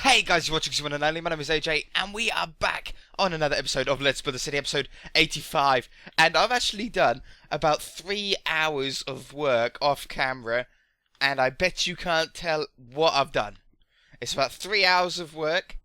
Hey guys, you're watching Someone and Only. My name is AJ, and we are back on another episode of Let's Build a City, episode 85. And I've actually done about 3 hours of work off camera, and I bet you can't tell what I've done. It's about 3 hours of work.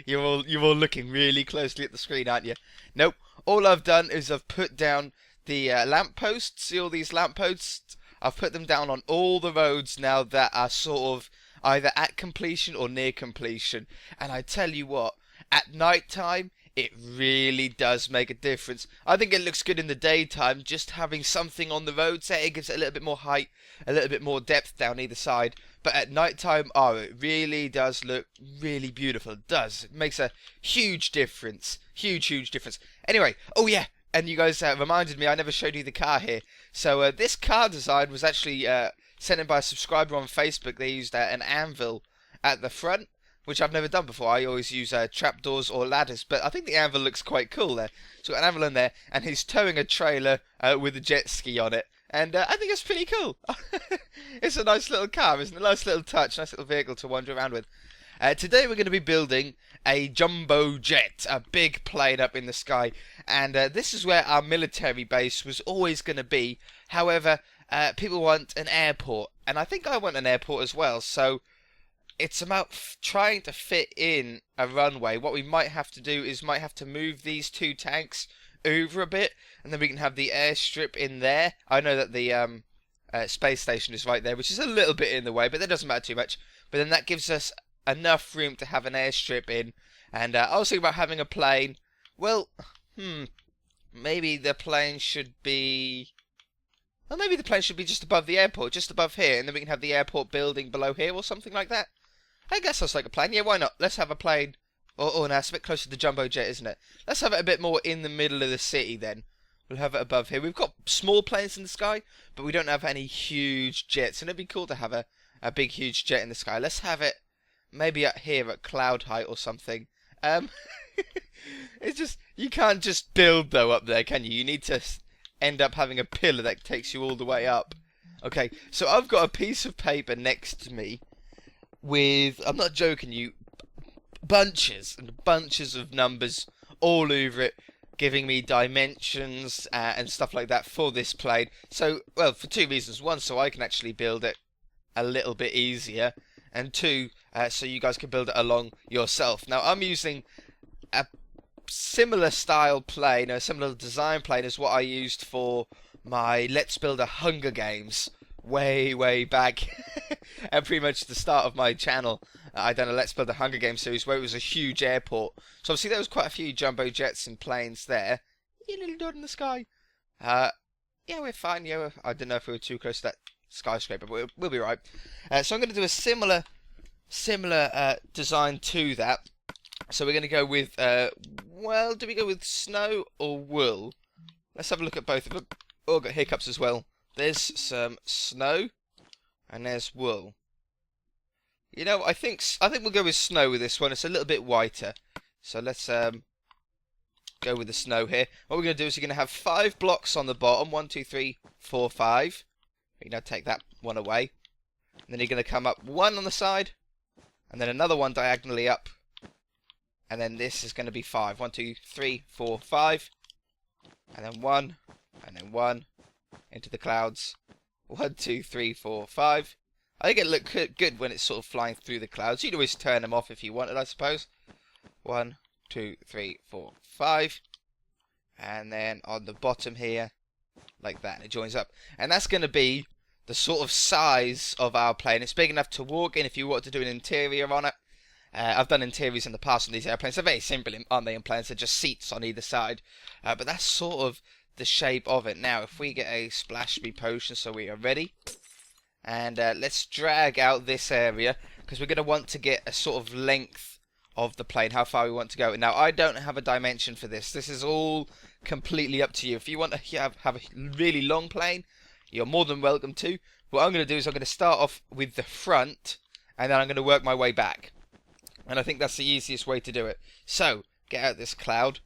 You're all looking really closely at the screen, aren't you? Nope. All I've done is I've put down the lampposts. See all these lampposts? I've put them down on all the roads now that are sort of either at completion or near completion. And I tell you what, at night time, it really does make a difference. I think it looks good in the daytime, just having something on the road set. It gives it a little bit more height, a little bit more depth down either side. But at night time, oh, it really does look really beautiful. It does. It makes a huge difference. Huge difference. Anyway, oh yeah, and you guys reminded me, I never showed you the car here. So this car design was actually sent in by a subscriber on Facebook. They used an anvil at the front, which I've never done before. I always use trapdoors or ladders, but I think the anvil looks quite cool there. So got an anvil in there, and he's towing a trailer with a jet ski on it. And I think it's pretty cool. It's a nice little car, isn't it? A nice little touch, nice little vehicle to wander around with. Today we're going to be building a jumbo jet, a big plane up in the sky. And this is where our military base was always going to be. However, people want an airport, and I think I want an airport as well. So it's about trying to fit in a runway. What we might have to do is might have to move these two tanks over a bit, and then we can have the airstrip in there. I know that the space station is right there, which is a little bit in the way, but that doesn't matter too much. But then that gives us enough room to have an airstrip in. And I was thinking about having a plane. Well, maybe the plane should be... Well, maybe the plane should be just above the airport, just above here, and then we can have the airport building below here or something like that. I guess that's like a plane. Yeah, why not? Let's have a plane. Oh, no, it's a bit closer to the jumbo jet, isn't it? Let's have it a bit more in the middle of the city then. We'll have it above here. We've got small planes in the sky, but we don't have any huge jets, and it'd be cool to have a big, huge jet in the sky. Let's have it maybe up here at cloud height or something. It's just, you can't just build though up there, can you? You need to end up having a pillar that takes you all the way up. Okay, so I've got a piece of paper next to me with, I'm not joking you, bunches and bunches of numbers all over it, giving me dimensions and stuff like that for this plane. So, well, for two reasons. One, so I can actually build it a little bit easier, and two, so you guys can build it along yourself. Now, I'm using a similar style plane, a similar design plane as what I used for my Let's Build a Hunger Games way back at pretty much the start of my channel. I done a Let's Build a Hunger Games series where it was a huge airport. So obviously there was quite a few jumbo jets and planes there. You little dot in the sky. Yeah, we're fine. Yeah, I don't know if we were too close to that skyscraper, but we'll be right. So I'm going to do a similar design to that. So we're going to go with, well, do we go with snow or wool? Let's have a look at both of them. Oh, I've got hiccups as well. There's some snow, and there's wool. You know, I think we'll go with snow with this one. It's a little bit whiter. So let's go with the snow here. What we're going to do is we're going to have 5 blocks on the bottom. 1, 2, 3, 4, 5. You know, take that one away. And then you're going to come up 1 on the side, and then another one diagonally up. And then this is going to be 5. 1, 2, 3, 4, 5. And then 1, and then 1 into the clouds. 1, 2, 3, 4, 5. I think it looks good when it's sort of flying through the clouds. You'd always turn them off if you wanted, I suppose. 1, 2, 3, 4, 5. And then on the bottom here, like that, and it joins up. And that's going to be the sort of size of our plane. It's big enough to walk in if you want to do an interior on it. I've done interiors in the past on these airplanes. They're very simple, aren't they, in planes? They're just seats on either side. But that's sort of the shape of it. Now, if we get a splash me potion so we are ready. And let's drag out this area, because we're going to want to get a sort of length of the plane, how far we want to go. Now, I don't have a dimension for this. This is all completely up to you. If you want to have a really long plane, you're more than welcome to. What I'm going to do is I'm going to start off with the front, and then I'm going to work my way back. And I think that's the easiest way to do it. So, get out this cloud.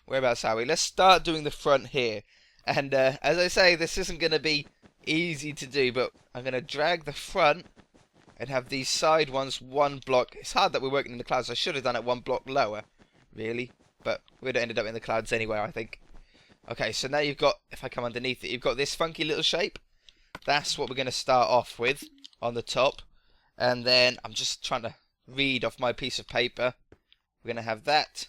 Whereabouts are we? Let's start doing the front here. And as I say, this isn't going to be easy to do, but I'm going to drag the front and have these side ones one block. It's hard that we're working in the clouds. I should have done it one block lower, really, but we'd have ended up in the clouds anyway, I think. Okay, so now you've got, if I come underneath it, you've got this funky little shape. That's what we're going to start off with on the top. And then I'm just trying to read off my piece of paper. We're going to have that.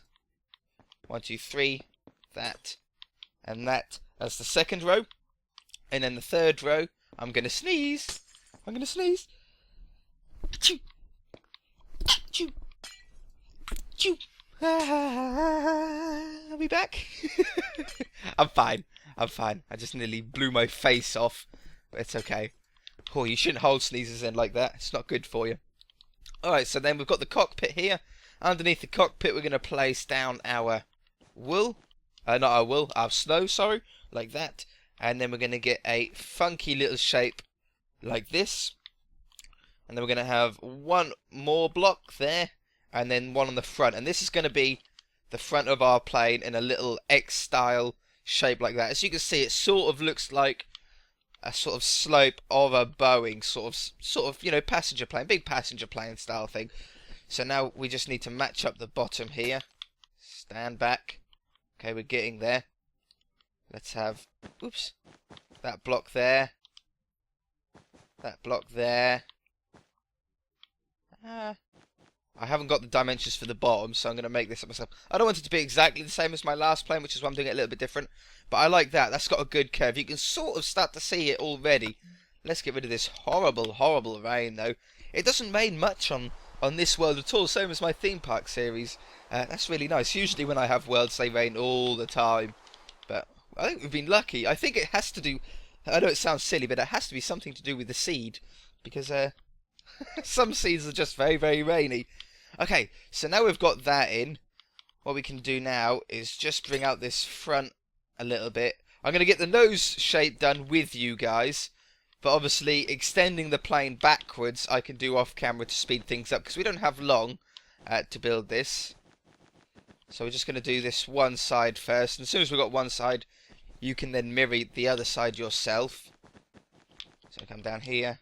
1, 2, 3. That. And that as the second row. And then the third row, I'm going to sneeze. I'm going to sneeze. Achoo. Achoo. Achoo. Are we back? I'm fine. I'm fine. I just nearly blew my face off. But it's okay. Oh, you shouldn't hold sneezes in like that. It's not good for you. Alright, so then we've got the cockpit here. Underneath the cockpit, we're going to place down our wool. Not our wool, our snow, sorry. Like that. And then we're going to get a funky little shape like this. And then we're going to have one more block there. And then one on the front. And this is going to be the front of our plane in a little X-style shape like that. As you can see, it sort of looks like a sort of slope of a Boeing sort of, you know, passenger plane, big passenger plane style thing. So now we just need to match up the bottom here. Stand back. Okay, we're getting there. Let's have, oops, that block there. That block there. I haven't got the dimensions for the bottom, so I'm going to make this up myself. I don't want it to be exactly the same as my last plane, which is why I'm doing it a little bit different. But I like that. That's got a good curve. You can sort of start to see it already. Let's get rid of this horrible, horrible rain, though. It doesn't rain much on this world at all, same as my theme park series. That's really nice. Usually when I have worlds, they rain all the time. But I think we've been lucky. I think it has to do... I know it sounds silly, but it has to be something to do with the seed. Because some seeds are just very, very rainy. Okay, so now we've got that in, what we can do now is just bring out this front a little bit. I'm going to get the nose shape done with you guys, but obviously extending the plane backwards I can do off camera to speed things up, because we don't have long to build this. So we're just going to do this one side first, and as soon as we've got one side, you can then mirror the other side yourself. So come down here.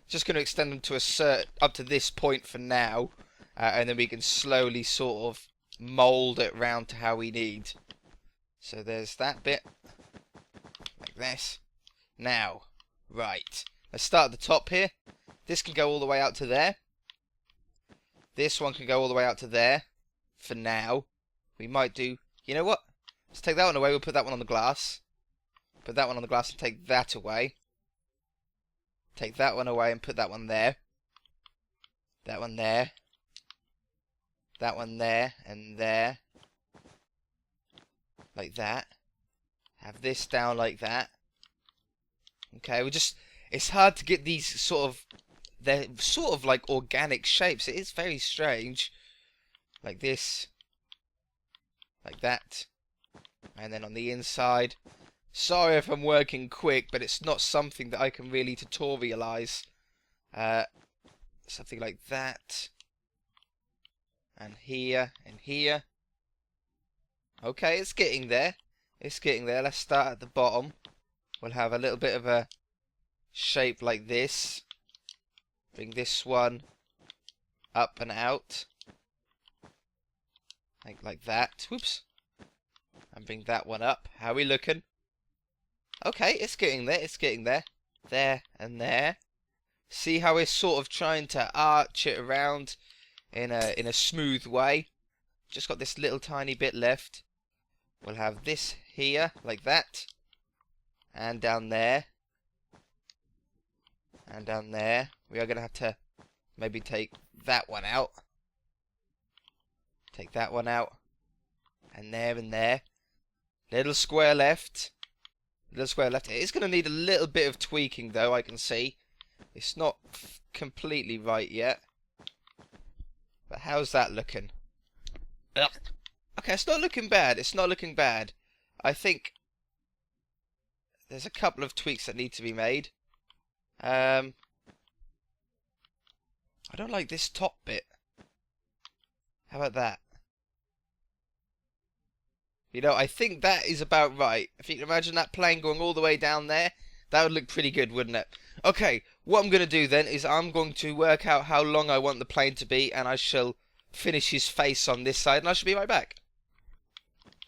Just going to extend them to up to this point for now. And then we can slowly sort of mould it round to how we need. So there's that bit. Like this. Now, right. Let's start at the top here. This can go all the way out to there. This one can go all the way out to there. For now. We might do... You know what? Let's take that one away. We'll put that one on the glass. Put that one on the glass and take that away. Take that one away and put that one there. That one there. That one there, and there. Like that. Have this down like that. Okay, it's hard to get these they're sort of like organic shapes. It is very strange. Like this. Like that. And then on the inside. Sorry if I'm working quick, but it's not something that I can really tutorialize. Something like that. And here, and here. Okay, it's getting there. It's getting there. Let's start at the bottom. We'll have a little bit of a shape like this. Bring this one up and out. Like that. Whoops. And bring that one up. How are we looking? Okay, it's getting there. It's getting there. There and there. See how we're sort of trying to arch it around in a smooth way. Just got this little tiny bit left. We'll have this here, like that. And down there. And down there. We are going to have to maybe take that one out. Take that one out. And there and there. Little square left. Little square left. It is going to need a little bit of tweaking though, I can see. It's not completely right yet. But how's that looking? Ugh. Okay, it's not looking bad. It's not looking bad. I think there's a couple of tweaks that need to be made. I don't like this top bit. How about that? You know, I think that is about right. If you can imagine that plane going all the way down there, That would look pretty good, wouldn't it? Okay, what I'm going to do then is I'm going to work out how long I want the plane to be, and I shall finish his face on this side, and I shall be right back.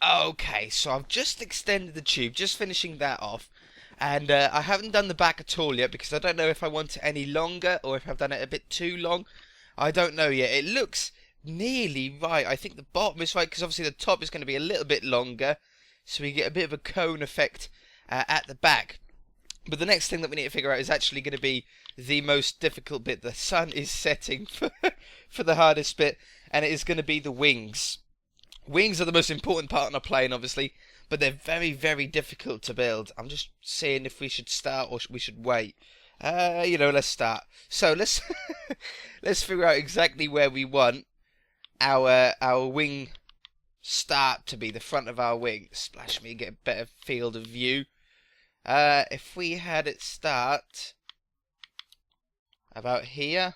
Okay, so I've just extended the tube, just finishing that off. And I haven't done the back at all yet, because I don't know if I want it any longer, or if I've done it a bit too long. I don't know yet. It looks nearly right. I think the bottom is right, because obviously the top is going to be a little bit longer, so we get a bit of a cone effect at the back. But the next thing that we need to figure out is actually going to be the most difficult bit. The sun is setting for the hardest bit, and it is going to be the wings. Wings are the most important part on a plane, obviously, but they're very, very difficult to build. I'm just seeing if we should start or we should wait. Let's start. So let's let's figure out exactly where we want our wing start to be, the front of our wing. Splash me, get a better field of view. If we had it start about here,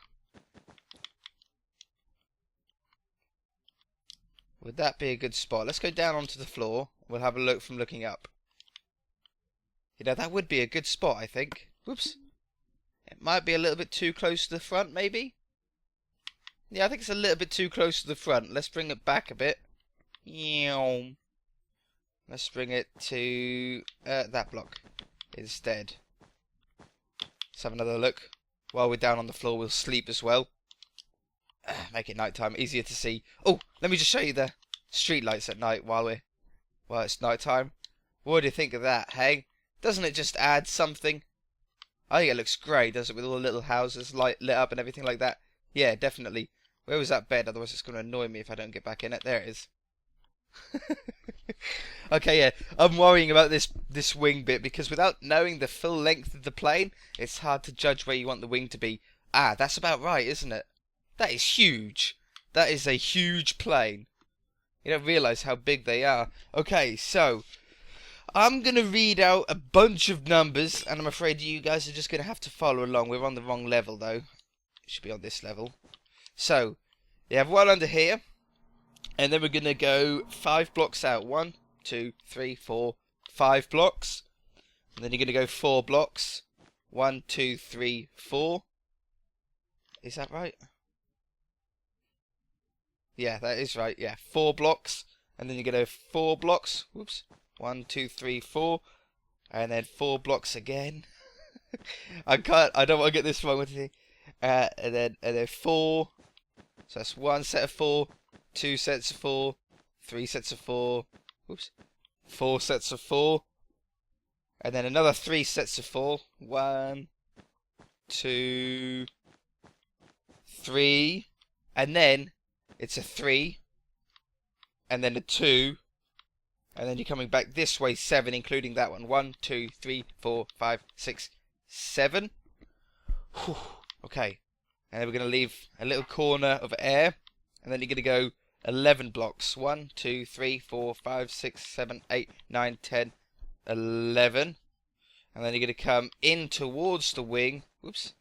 would that be a good spot? Let's go down onto the floor. We'll have a look from looking up. You know, that would be a good spot, I think. Whoops. It might be a little bit too close to the front, maybe? Yeah, I think it's a little bit too close to the front. Let's bring it back a bit. Let's bring it to that block instead. Let's have another look. While we're down on the floor, we'll sleep as well. Make it nighttime, easier to see. Oh, let me just show you the street lights at night while it's nighttime. What do you think of that, hey? Doesn't it just add something? I think it looks great, does it, with all the little houses lit up and everything like that? Yeah, definitely. Where was that bed? Otherwise it's going to annoy me if I don't get back in it. There it is. Okay, yeah, I'm worrying about this wing bit, because without knowing the full length of the plane, it's hard to judge where you want the wing to be. Ah, that's about right, isn't it? That is huge. That is a huge plane. You don't realise how big they are. Okay, so I'm going to read out a bunch of numbers, and I'm afraid you guys are just going to have to follow along. We're on the wrong level, though. It should be on this level. So, you have one under here, and then we're going to go 5 blocks out. 1, 2, 3, 4, 5 blocks. And then you're going to go 4 blocks. 1, 2, 3, 4. Is that right? Yeah, that is right. Yeah, 4 blocks. And then you're going to 4 blocks. Whoops. 1, 2, 3, 4. And then 4 blocks again. I don't want to get this wrong with you. And then 4. So that's 1 set of 4. 2 sets of 4. 3 sets of 4. Whoops. 4 sets of 4. And then another 3 sets of 4. 1, 2, 3. And then it's a 3. And then a 2. And then you're coming back this way, 7, including that one. 1, 2, 3, 4, 5, 6, 7. Whew. Okay. And then we're going to leave a little corner of air. And then you're going to go 11 blocks. 1, 2, 3, 4, 5, 6, 7, 8, 9, 10, 11. And then you're going to come in towards the wing. Whoops.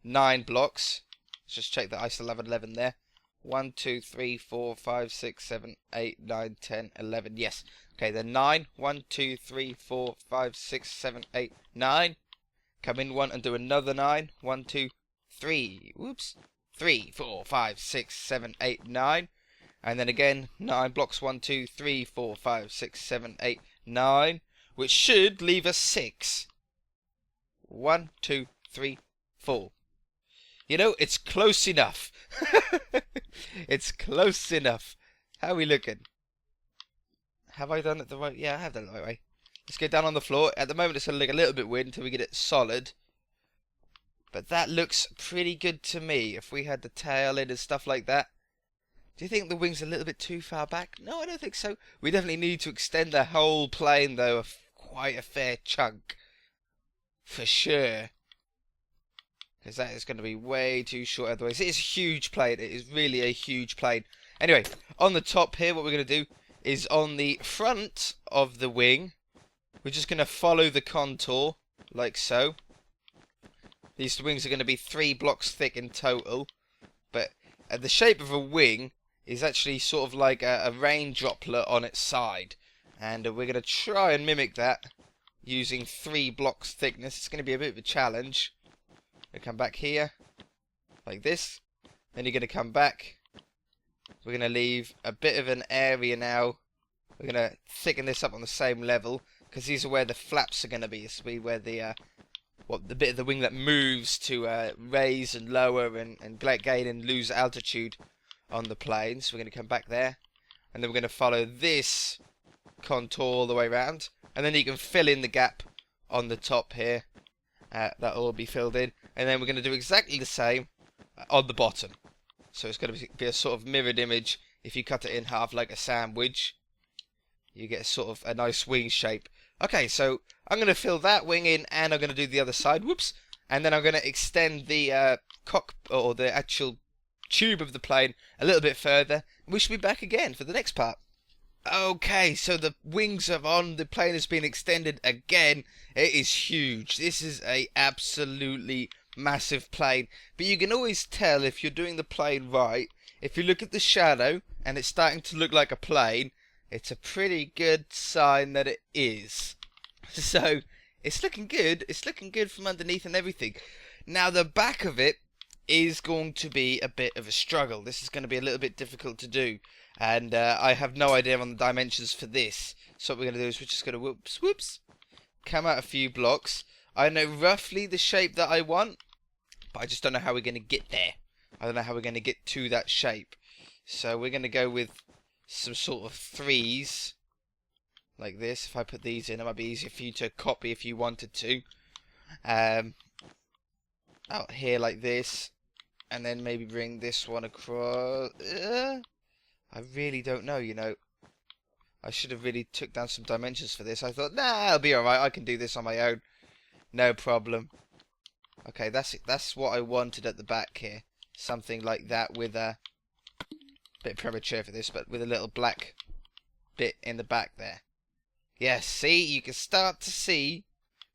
9 blocks. Let's just check that I still have 11 there. 1, 2, 3, 4, 5, 6, 7, 8, 9, 10, 11. Yes. Okay, then 9. 1, 2, 3, 4, 5, 6, 7, 8, 9. Come in 1 and do another 9. 1, 2, 3. Whoops. 3, 4, 5, 6, 7, 8, 9. And then again, 9 blocks. 1, 2, 3, 4, 5, 6, 7, 8, 9. Which should leave us 6. 1, 2, 3, 4. You know, it's close enough. It's close enough. How are we looking? Have I done it the right? Yeah, I have done it the right way. Let's go down on the floor. At the moment, it's going to look a little bit weird until we get it solid. But that looks pretty good to me. If we had the tail in and stuff like that. Do you think the wing's a little bit too far back? No, I don't think so. We definitely need to extend the whole plane, though, quite a fair chunk. For sure. Because that is going to be way too short otherwise. It is a huge plane. It is really a huge plane. Anyway, on the top here, what we're going to do is on the front of the wing, we're just going to follow the contour, like so. These wings are going to be 3 blocks thick in total. But the shape of a wing is actually sort of like a rain droplet on its side. And we're going to try and mimic that using 3 blocks thickness. It's going to be a bit of a challenge. We'll come back here, like this. Then you're going to come back. We're going to leave a bit of an area now. We're going to thicken this up on the same level, because these are where the flaps are going to be. This will be where the bit of the wing that moves to raise and lower and gain and lose altitude on the plane. So we're going to come back there, and then we're going to follow this contour all the way around, and then you can fill in the gap on the top here. That'll all be filled in, and then we're going to do exactly the same on the bottom. So it's going to be a sort of mirrored image. If you cut it in half like a sandwich, you get sort of a nice wing shape. Okay, so I'm going to fill that wing in, and I'm going to do the other side. Whoops! And then I'm going to extend the or the actual tube of the plane a little bit further. We should be back again for the next part. Okay, so the wings are on. The plane has been extended again. It is huge. This is a absolutely massive plane. But you can always tell if you're doing the plane right. If you look at the shadow and it's starting to look like a plane, it's a pretty good sign that it is. So it's looking good. It's looking good from underneath and everything. Now the back of it is going to be a bit of a struggle. This is going to be a little bit difficult to do. And I have no idea on the dimensions for this. So what we're going to do is we're just going to whoops, come out a few blocks. I know roughly the shape that I want, but I just don't know how we're going to get there. I don't know how we're going to get to that shape. So we're going to go with some sort of 3s, like this. If I put these in, it might be easier for you to copy if you wanted to. Out here like this, and then maybe bring this one across. I really don't know, you know. I should have really took down some dimensions for this. I thought, nah, I'll be alright. I can do this on my own. No problem. Okay, that's it. That's what I wanted at the back here. Something like that with a bit premature for this, but with a little black bit in the back there. Yes, see? You can start to see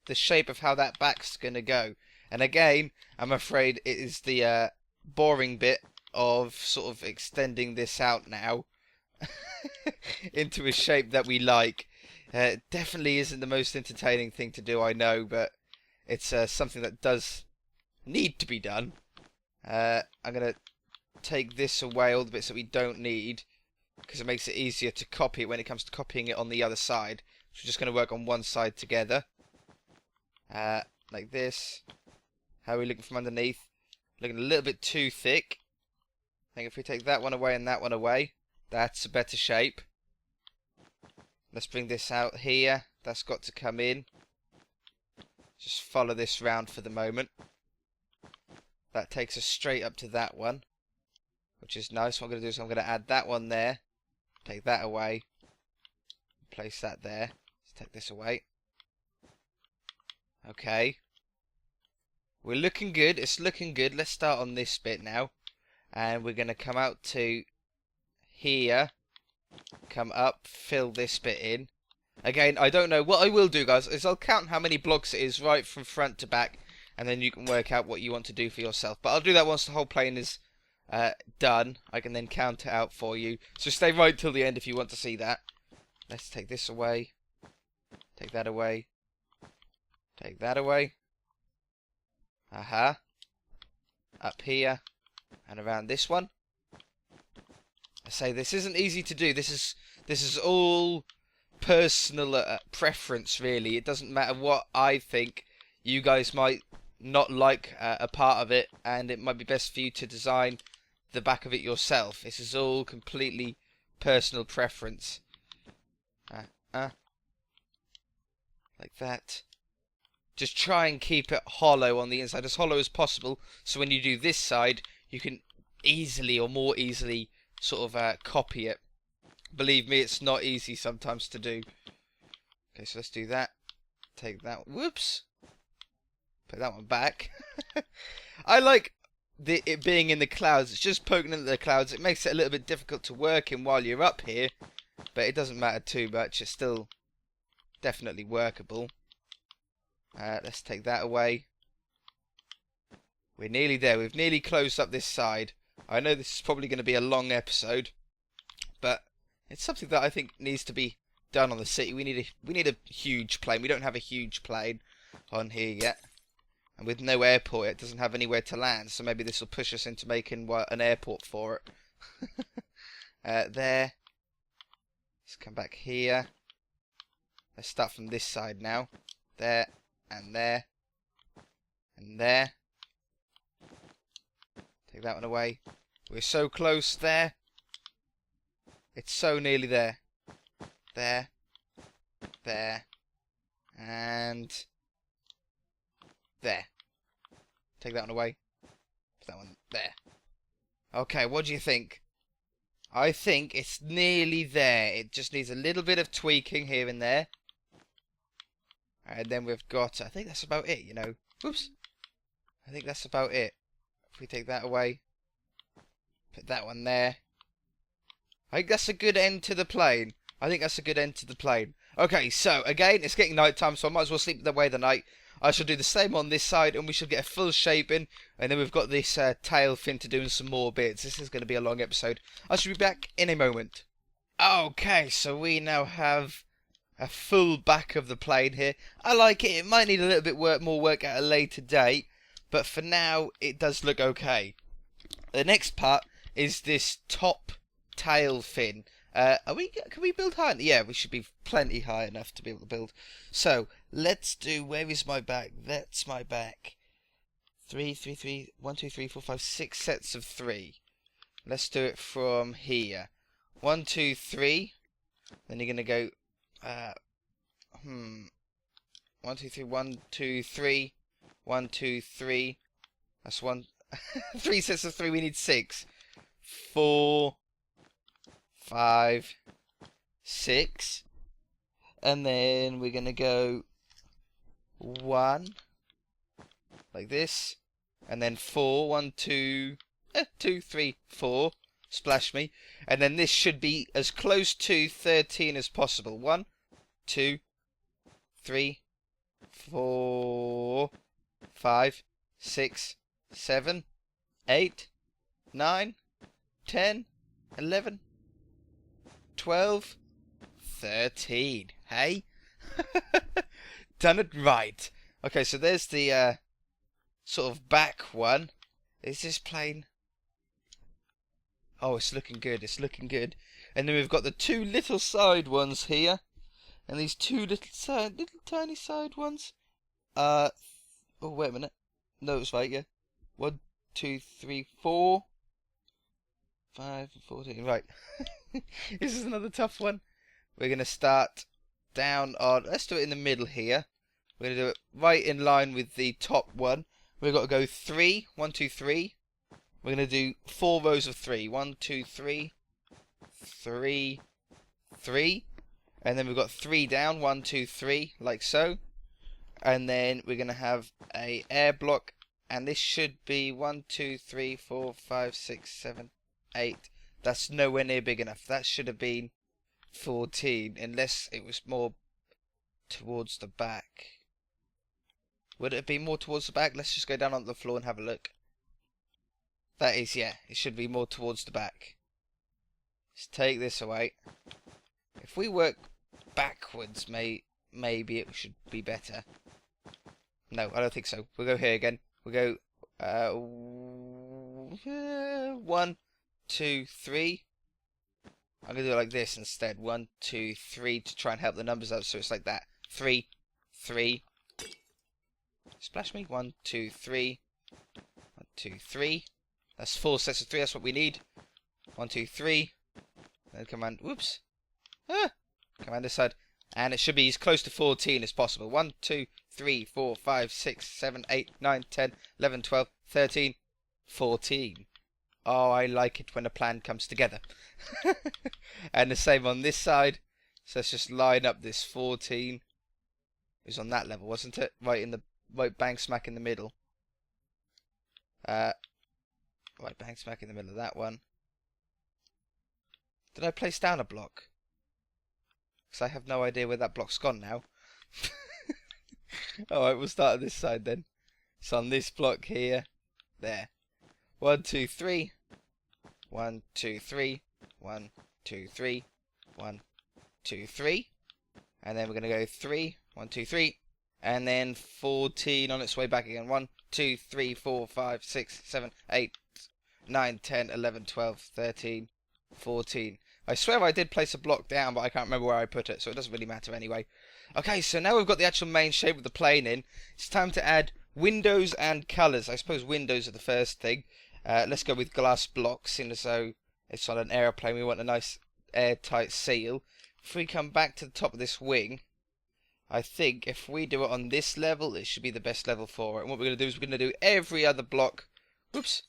the shape of how that back's going to go. And again, I'm afraid it is the boring bit of sort of extending this out now into a shape that we like. It definitely isn't the most entertaining thing to do, I know, but it's something that does need to be done. I'm going to take this away, all the bits that we don't need, because it makes it easier to copy it when it comes to copying it on the other side. So we're just going to work on one side together. Like this. How are we looking from underneath? Looking a little bit too thick. I think if we take that one away and that one away, that's a better shape. Let's bring this out here. That's got to come in. Just follow this round for the moment. That takes us straight up to that one, which is nice. What I'm going to do is I'm going to add that one there. Take that away. Place that there. Let's take this away. Okay. We're looking good. It's looking good. Let's start on this bit now. And we're going to come out to here. Come up. Fill this bit in. Again, I don't know. What I will do, guys, is I'll count how many blocks it is right from front to back. And then you can work out what you want to do for yourself. But I'll do that once the whole plane is done. I can then count it out for you. So stay right till the end if you want to see that. Let's take this away. Take that away. Take that away. Aha. Up here. And around this one. I say this isn't easy to do. This is all personal preference, really. It doesn't matter what I think. You guys might not like a part of it, and it might be best for you to design the back of it yourself. This is all completely personal preference. Like that. Just try and keep it hollow on the inside, as hollow as possible, so when you do this side, you can easily, or more easily, sort of copy it. Believe me, it's not easy sometimes to do. Okay, so let's do that. Take that one. Whoops. Put that one back. I like it being in the clouds. It's just poking into the clouds. It makes it a little bit difficult to work in while you're up here, but it doesn't matter too much. It's still definitely workable. Let's take that away. We're nearly there. We've nearly closed up this side. I know this is probably going to be a long episode, but it's something that I think needs to be done on the city. We need a huge plane. We don't have a huge plane on here yet. And with no airport, it doesn't have anywhere to land. So maybe this will push us into making an airport for it. There. Let's come back here. Let's start from this side now. There, and there, and there. Take that one away. We're so close there. It's so nearly there. There. There. And there. Take that one away. Put that one there. Okay, what do you think? I think it's nearly there. It just needs a little bit of tweaking here and there. And then we've got, I think that's about it, you know. Whoops. I think that's about it. If we take that away. Put that one there. I think that's a good end to the plane. Okay, so again, it's getting night time, so I might as well sleep away the night. I shall do the same on this side, and we shall get a full shaping. And then we've got this tail fin to do and some more bits. This is going to be a long episode. I shall be back in a moment. Okay, so we now have a full back of the plane here. I like it. It might need a little bit more work at a later date, but for now, it does look okay. The next part is this top tail fin. Can we build high? Yeah, we should be plenty high enough to be able to build. So let's do. Where is my back? That's my back. 3, 3, 3. 1, 2, 3, 4, 5, 6 sets of 3. Let's do it from here. 1, 2, 3. Then you're gonna go. 1, 2, 3. 1, 2, 3. 1, 2, 3. That's one. 3 sets of 3. We need 6. 4. 5, 6, and then we're gonna go 1 like this, and then 4, 1, 2, 2, 3, 4. Splash me, and then this should be as close to 13 as possible. 1, 2, 3, 4, 5, 6, 7, 8, 9, 10, 11. 12, 13. Hey? Done it right. Okay, so there's the sort of back one. Is this plane? Oh, it's looking good. It's looking good. And then we've got the 2 little side ones here. And these 2 little tiny side ones. Oh, wait a minute. No, it's right, yeah. 1, 2, 3, 4. 5, 14. Right. This is another tough one. We're going to start down on. Let's do it in the middle here. We're going to do it right in line with the top one. We've got to go 3. 1, 2, 3. We're going to do 4 rows of 3. 1, 2, 3. 3. 3. And then we've got 3 down. 1, 2, 3. Like so. And then we're going to have a air block. And this should be 1, 2, 3, 4, 5, 6, 7, 8. That's nowhere near big enough. That should have been 14, unless it was more towards the back. Would it be more towards the back? Let's just go down on the floor and have a look. That is, yeah, it should be more towards the back. Let's take this away. If we work backwards, maybe it should be better. No, I don't think so. We'll go here again. We'll go 1, 2, 3. I'm going to do it like this instead. 1, 2, 3 to try and help the numbers out. So it's like that. 3, 3. Splash me. 1, 2, 3. 1, 2, 3. That's 4 sets of 3. That's what we need. 1, 2, 3. Then command. Whoops. Command this side. And it should be as close to 14 as possible. 1, 2, 3, 4, 5, 6, 7, 8, 9, 10, 11, 12, 13, 14. Oh, I like it when a plan comes together. And the same on this side. So let's just line up this 14. It was on that level, wasn't it? Right bang smack in the middle. Right bang smack in the middle of that one. Did I place down a block? Because I have no idea where that block's gone now. Alright, we'll start on this side then. It's on this block here. There. 1, 2, 3. 1, 2, 3. 1, 2, 3. 1, 2, 3. And then we're going to go 3. 1, 2, 3. And then 14 on its way back again. 1, 2, 3, 4, 5, 6, 7, 8, 9, 10, 11, 12, 13, 14. I swear I did place a block down, but I can't remember where I put it, so it doesn't really matter anyway. Okay, so now we've got the actual main shape with the plane in. It's time to add windows and colours. I suppose windows are the first thing. Let's go with glass blocks, seeing as though it's on an aeroplane. We want a nice airtight seal. If we come back to the top of this wing, I think if we do it on this level, it should be the best level for it. And what we're going to do is we're going to do every other block. Whoops.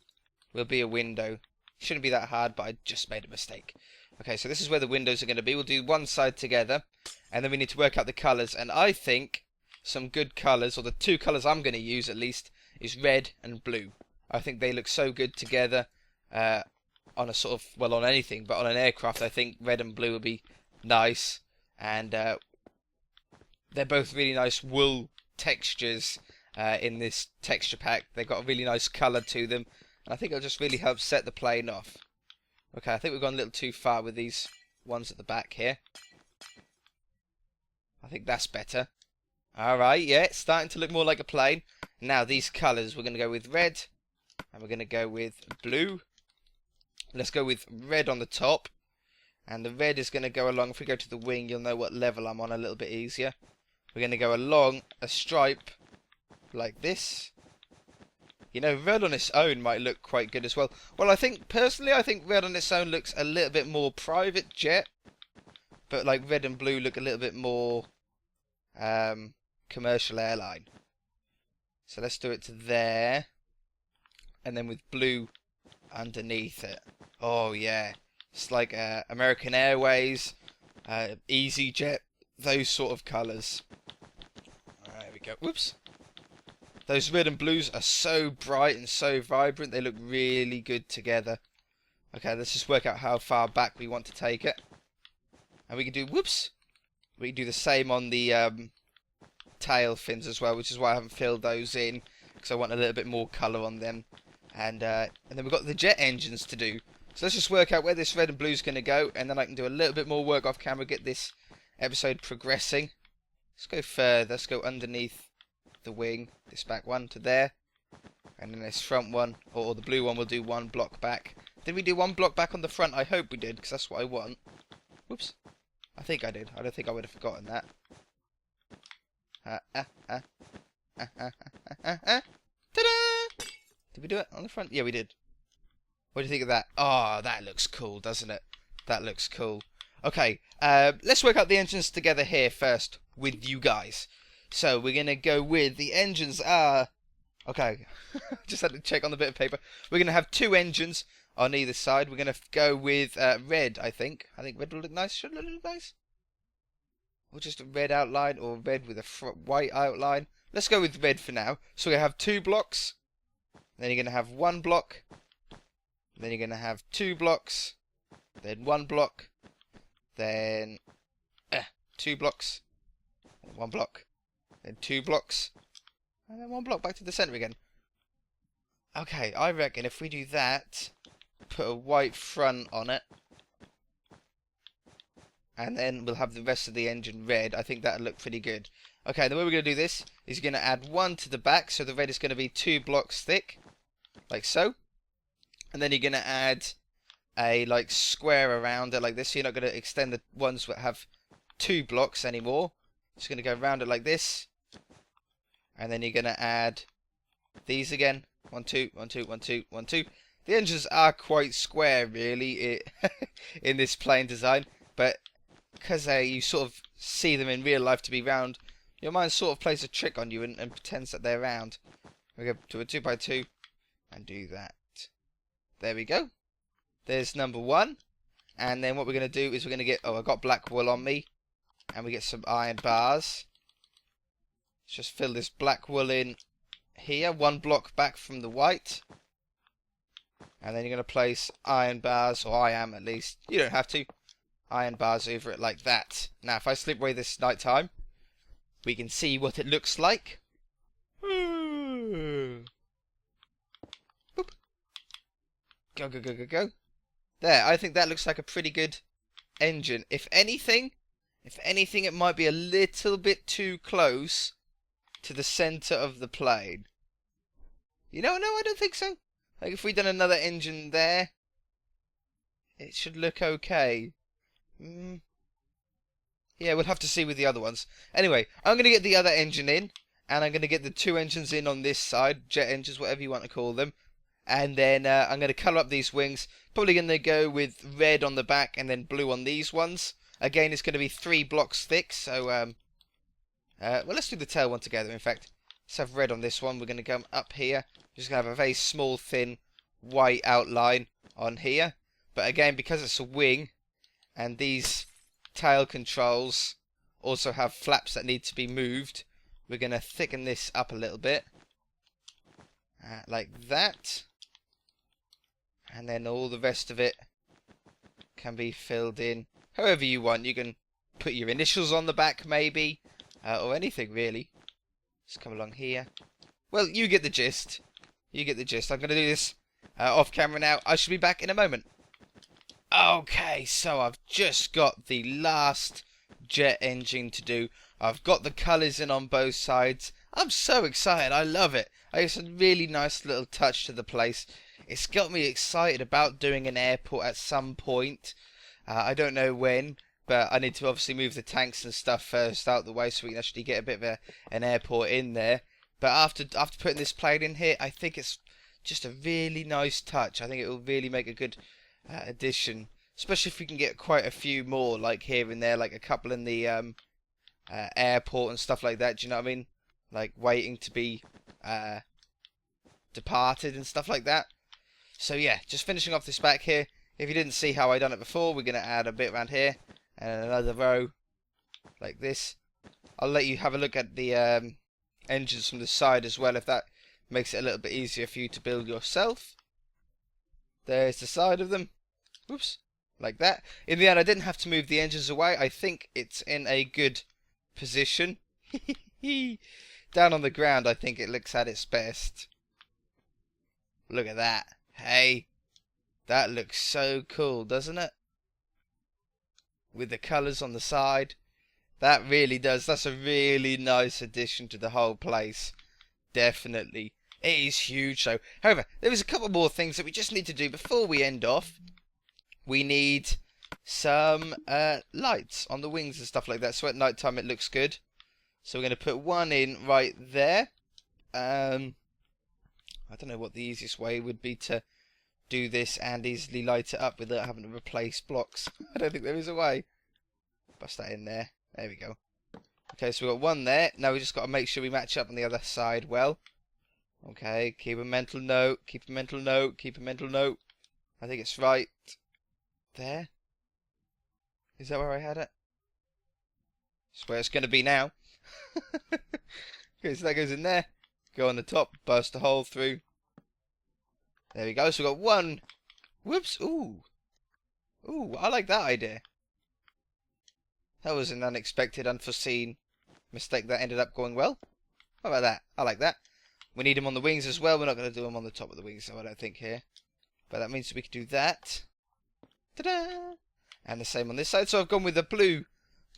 Will be a window. Shouldn't be that hard, but I just made a mistake. Okay, so this is where the windows are going to be. We'll do one side together, and then we need to work out the colours. And I think some good colours, or the two colours I'm going to use at least, is red and blue. I think they look so good together on a sort of, well, on anything, but on an aircraft, I think red and blue would be nice. And they're both really nice wool textures in this texture pack. They've got a really nice colour to them. And I think it'll just really help set the plane off. Okay, I think we've gone a little too far with these ones at the back here. I think that's better. Alright, yeah, it's starting to look more like a plane. Now, these colours, we're going to go with red. And we're going to go with blue. Let's go with red on the top. And the red is going to go along. If we go to the wing, you'll know what level I'm on a little bit easier. We're going to go along a stripe like this. You know, red on its own might look quite good as well. Well, personally, I think red on its own looks a little bit more private jet. But, like, red and blue look a little bit more commercial airline. So let's do it to there. And then with blue underneath it. Oh, yeah. It's like American Airways, EasyJet, those sort of colours. There we go. Whoops. Those red and blues are so bright and so vibrant. They look really good together. Okay, let's just work out how far back we want to take it. And we can do, whoops. We can do the same on the tail fins as well, which is why I haven't filled those in. Because I want a little bit more colour on them. And then we've got the jet engines to do. So let's just work out where this red and blue is going to go. And then I can do a little bit more work off camera, get this episode progressing. Let's go further. Let's go underneath the wing, this back one to there, and then this front one, or the blue one, will do one block back. Did we do one block back on the front? I hope we did, because that's what I want. Whoops. I think I did. I don't think I would have forgotten that. Ta-da! Did we do it on the front? Yeah, we did. What do you think of that? Oh, that looks cool, doesn't it? That looks cool. Okay, let's work out the engines together here first, with you guys. So, we're going to go with, the engines are, okay, just had to check on the bit of paper. We're going to have two engines on either side. We're going to go with red, I think. I think red will look nice. Should it look nice? Or just a red outline, or red with a white outline. Let's go with red for now. So, we have two blocks. Then you're going to have one block. Then you're going to have two blocks. Then one block. Then two blocks. And one block. Then two blocks, and then one block back to the centre again. Okay, I reckon if we do that, put a white front on it, and then we'll have the rest of the engine red, I think that'll look pretty good. Okay, the way we're going to do this is going to add one to the back, so the red is going to be 2 blocks thick, like so. And then you're going to add a like square around it like this, so you're not going to extend the ones that have 2 blocks anymore. Just going to go around it like this. And then you're going to add these again. 1, 2, 1, 2, 1, 2, 1, 2. The engines are quite square, really, in this plane design. But because you sort of see them in real life to be round, your mind sort of plays a trick on you and pretends that they're round. We go to a 2x2 and do that. There we go. There's number 1. And then what we're going to do is we're going to get... Oh, I've got black wool on me. And we get some iron bars. Let's just fill this black wool in here. 1 block back from the white. And then you're going to place iron bars, or I am at least. You don't have to. Iron bars over it like that. Now, if I slip away this night time, we can see what it looks like. Boop. Go, go, go, go, go. There, I think that looks like a pretty good engine. If anything, If anything, it might be a little bit too close to the center of the plane. You know, no, I don't think so. Like, if we'd done another engine there, it should look okay. Yeah, we'll have to see with the other ones. Anyway, I'm going to get the other engine in, and I'm going to get the two engines in on this side, jet engines, whatever you want to call them. And then I'm going to colour up these wings. Probably going to go with red on the back and then blue on these ones. Again, it's going to be 3 blocks thick, so well, let's do the tail one together. In fact, let's have red on this one. We're going to come up here. Just going to have a very small, thin, white outline on here. But again, because it's a wing, and these tail controls also have flaps that need to be moved, we're going to thicken this up a little bit. Like that. And then all the rest of it can be filled in however you want. You can put your initials on the back, maybe, or anything really. Just come along here. Well, you get the gist. You get the gist. I'm going to do this off camera now. I should be back in a moment. Okay, so I've just got the last jet engine to do. I've got the colours in on both sides. I'm so excited. I love it. It's a really nice little touch to the place. It's got me excited about doing an airport at some point. I don't know when, but I need to obviously move the tanks and stuff first out the way so we can actually get a bit of an airport in there. But after putting this plane in here, I think it's just a really nice touch. I think it will really make a good addition, especially if we can get quite a few more, like here and there, like a couple in the airport and stuff like that. Do you know what I mean? Like waiting to be departed and stuff like that. So yeah, just finishing off this back here. If you didn't see how I done it before, we're going to add a bit around here and another row like this. I'll let you have a look at the engines from the side as well, if that makes it a little bit easier for you to build yourself. There's the side of them. Whoops. Like that. In the end, I didn't have to move the engines away. I think it's in a good position. Down on the ground, I think it looks at its best. Look at that. Hey. That looks so cool, doesn't it? With the colours on the side. That really does. That's a really nice addition to the whole place. Definitely. It is huge though. However, there is a couple more things that we just need to do before we end off. We need some lights on the wings and stuff like that, so at night time it looks good. So we're going to put one in right there. I don't know what the easiest way would be to do this and easily light it up without having to replace blocks. I don't think there is a way. Bust that in there. There we go. Okay, so we've got one there. Now we just got to make sure we match up on the other side well. Okay, keep a mental note, keep a mental note, keep a mental note. I think it's right there. Is that where I had it? That's where it's going to be now. Okay, so that goes in there. Go on the top, burst a hole through. There we go. So we've got one. Whoops. Ooh. Ooh, I like that idea. That was an unexpected, unforeseen mistake that ended up going well. How about that? I like that. We need them on the wings as well. We're not going to do them on the top of the wings, though, I don't think, here. But that means we can do that. Ta-da! And the same on this side. So I've gone with the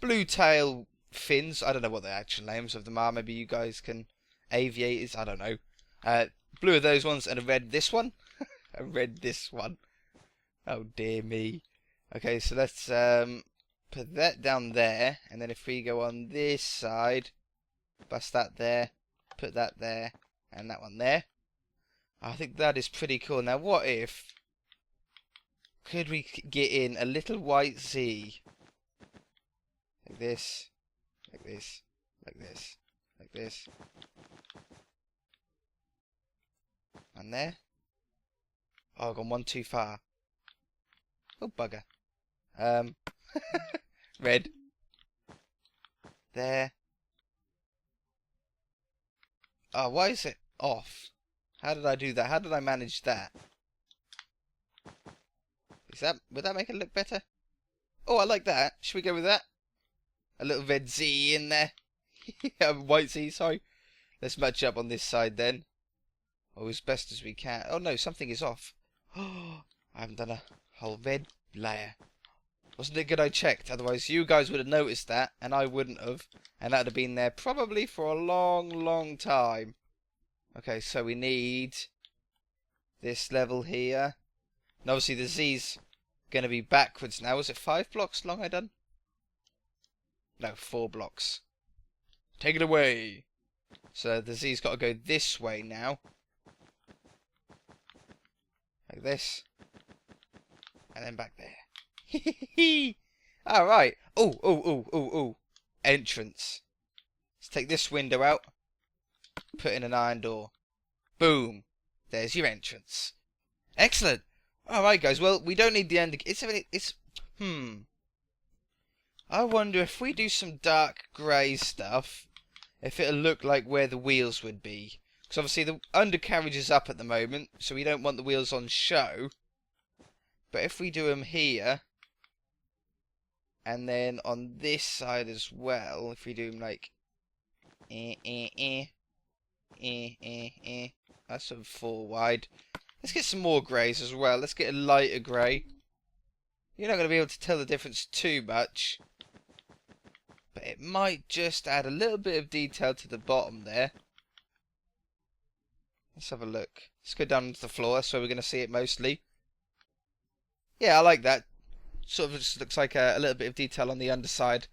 blue tail fins. I don't know what the actual names of them are. Maybe you guys can. Aviators. I don't know. Blue of those ones and a red this one. A red this one. Oh dear me. Okay, so let's put that down there. And then if we go on this side, bust that there. Put that there. And that one there. I think that is pretty cool. Now what if... could we get in a little white Z? Like this. Like this. Like this. Like this. And there. Oh, I've gone one too far. Oh, bugger. Red. There. Oh, why is it off? How did I do that? How did I manage that? Would that make it look better? Oh, I like that. Should we go with that? A little red Z in there. White Z, sorry. Let's match up on this side then. Oh, as best as we can. Oh no, something is off. Oh, I haven't done a whole red layer. Wasn't it good I checked? Otherwise you guys would have noticed that, and I wouldn't have. And that would have been there probably for a long, long time. Okay, so we need this level here. And obviously the Z's going to be backwards now. Was it 5 blocks long I done? No, 4 blocks. Take it away. So the Z's got to go this way now. Like this. And then back there. Alright. Oh. Entrance. Let's take this window out. Put in an iron door. Boom. There's your entrance. Excellent. Alright guys, well, we don't need the end. I wonder if we do some dark grey stuff, if it'll look like where the wheels would be. Because obviously the undercarriage is up at the moment, so we don't want the wheels on show. But if we do them here, and then on this side as well, if we do them like, that's sort of 4 wide. Let's get some more greys as well. Let's get a lighter grey. You're not going to be able to tell the difference too much, but it might just add a little bit of detail to the bottom there. Let's have a look. Let's go down to the floor. That's where we're going to see it mostly. Yeah, I like that. Sort of just looks like a little bit of detail on the underside.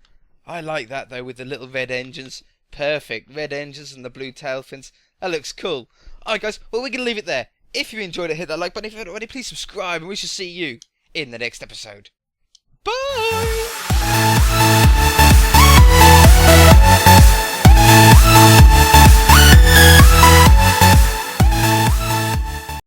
I like that though, with the little red engines. Perfect. Red engines and the blue tail fins. That looks cool. Alright guys, well we're going to leave it there. If you enjoyed it, hit that like button. If you haven't already, please subscribe, and we shall see you in the next episode. Bye!